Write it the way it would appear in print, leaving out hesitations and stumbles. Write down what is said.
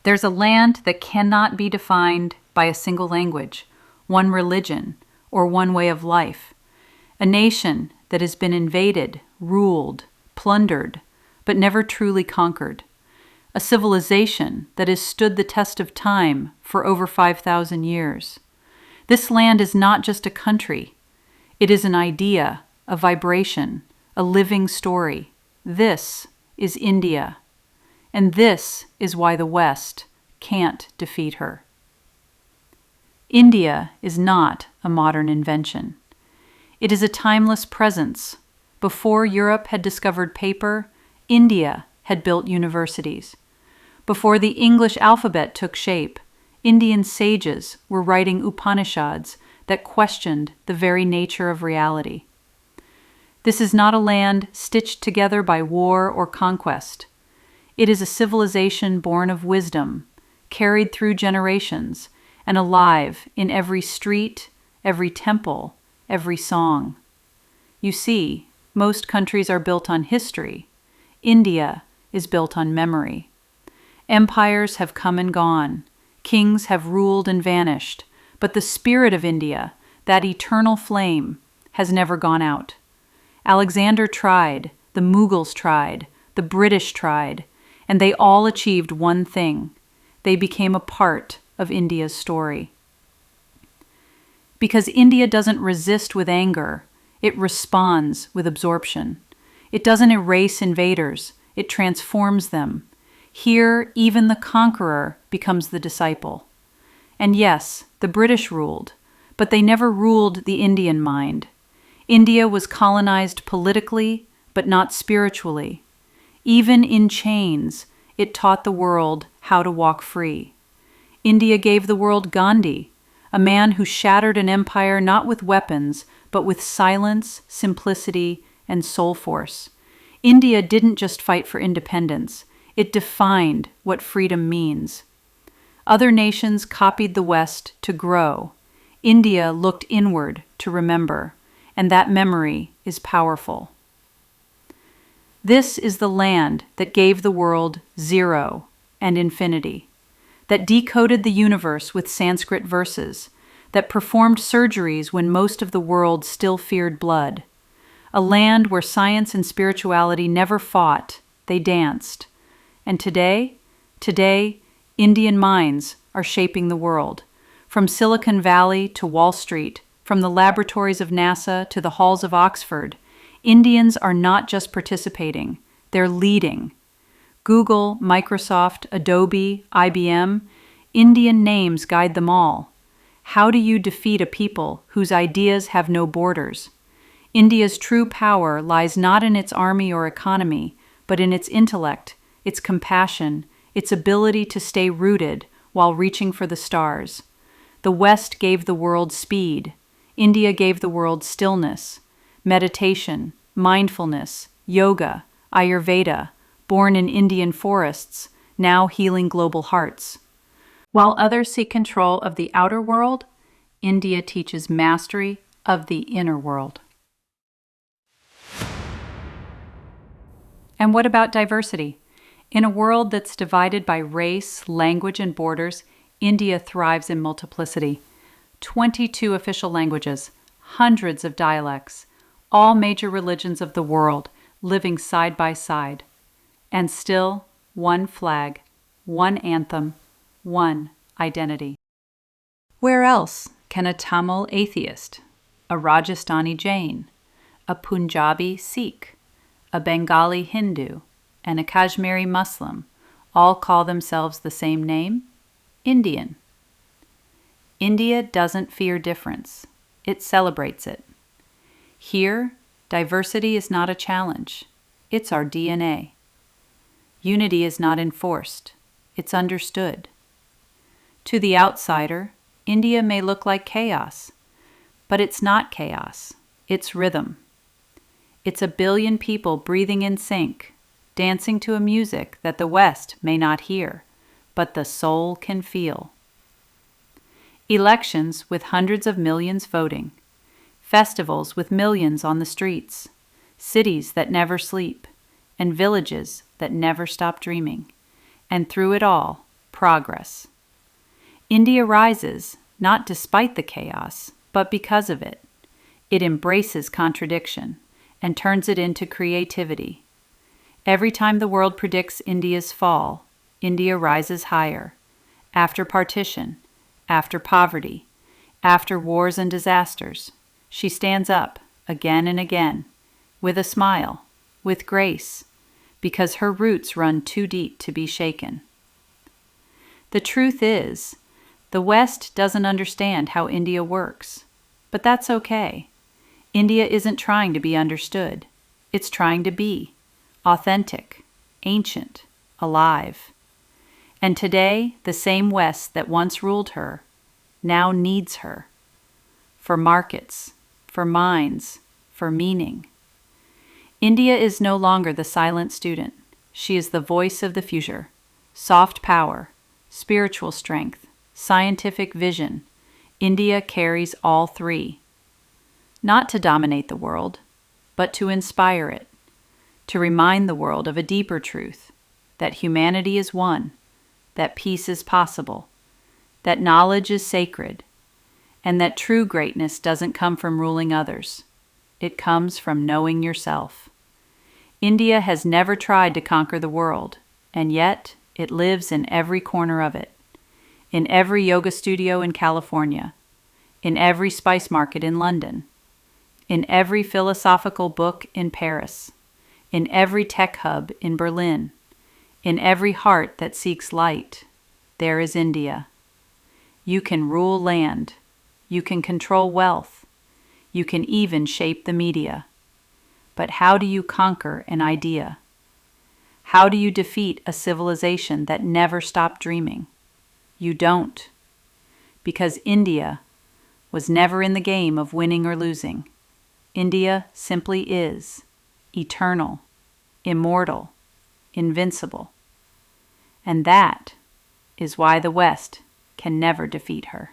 There's a land that cannot be defined by a single language, one religion, or one way of life. A nation that has been invaded, ruled, plundered, but never truly conquered. A civilization that has stood the test of time for over 5,000 years. This land is not just a country. It is an idea, a vibration, a living story. This is India. And this is why the West can't defeat her. India is not a modern invention. It is a timeless presence. Before Europe had discovered paper, India had built universities. Before the English alphabet took shape, Indian sages were writing Upanishads that questioned the very nature of reality. This is not a land stitched together by war or conquest. It is a civilization born of wisdom, carried through generations, and alive in every street, every temple, every song. You see, most countries are built on history. India is built on memory. Empires have come and gone. Kings have ruled and vanished. But the spirit of India, that eternal flame, has never gone out. Alexander tried, the Mughals tried, the British tried, and they all achieved one thing. They became a part of India's story. Because India doesn't resist with anger, it responds with absorption. It doesn't erase invaders, it transforms them. Here, even the conqueror becomes the disciple. And yes, the British ruled, but they never ruled the Indian mind. India was colonized politically, but not spiritually. Even in chains, it taught the world how to walk free. India gave the world Gandhi, a man who shattered an empire not with weapons, but with silence, simplicity, and soul force. India didn't just fight for independence. It defined what freedom means. Other nations copied the West to grow. India looked inward to remember, and that memory is powerful. This is the land that gave the world zero and infinity, that decoded the universe with Sanskrit verses, that performed surgeries when most of the world still feared blood. A land where science and spirituality never fought, they danced. And today, Indian minds are shaping the world. From Silicon Valley to Wall Street, from the laboratories of NASA to the halls of Oxford, Indians are not just participating, they're leading. Google, Microsoft, Adobe, IBM, Indian names guide them all. How do you defeat a people whose ideas have no borders? India's true power lies not in its army or economy, but in its intellect, its compassion, its ability to stay rooted while reaching for the stars. The West gave the world speed. India gave the world stillness, meditation, mindfulness, yoga, Ayurveda, born in Indian forests, now healing global hearts. While others seek control of the outer world, India teaches mastery of the inner world. And what about diversity? In a world that's divided by race, language, and borders, India thrives in multiplicity. 22 official languages, hundreds of dialects, all major religions of the world living side by side. And still, one flag, one anthem, one identity. Where else can a Tamil atheist, a Rajasthani Jain, a Punjabi Sikh, a Bengali Hindu, and a Kashmiri Muslim all call themselves the same name? Indian. India doesn't fear difference. It celebrates it. Here, diversity is not a challenge. It's our DNA. Unity is not enforced. It's understood. To the outsider, India may look like chaos, but it's not chaos. It's rhythm. It's a billion people breathing in sync, dancing to a music that the West may not hear, but the soul can feel. Elections with hundreds of millions voting, festivals with millions on the streets, cities that never sleep, and villages that never stop dreaming. And through it all, progress. India rises, not despite the chaos, but because of it. It embraces contradiction and turns it into creativity. Every time the world predicts India's fall, India rises higher. After partition, after poverty, after wars and disasters, she stands up again and again, with a smile, with grace, because her roots run too deep to be shaken. The truth is, the West doesn't understand how India works, but that's okay. India isn't trying to be understood. It's trying to be authentic, ancient, alive. And today, the same West that once ruled her now needs her. For markets, for minds, for meaning. India is no longer the silent student. She is the voice of the future. Soft power, spiritual strength, scientific vision. India carries all three. Not to dominate the world, but to inspire it. To remind the world of a deeper truth, that humanity is one, that peace is possible, that knowledge is sacred, and that true greatness doesn't come from ruling others. It comes from knowing yourself. India has never tried to conquer the world, and yet it lives in every corner of it. In every yoga studio in California, in every spice market in London, in every philosophical book in Paris, in every tech hub in Berlin, in every heart that seeks light, there is India. You can rule land. You can control wealth. You can even shape the media. But how do you conquer an idea? How do you defeat a civilization that never stopped dreaming? You don't. Because India was never in the game of winning or losing. India simply is, eternal, immortal, invincible. And that is why the West can never defeat her.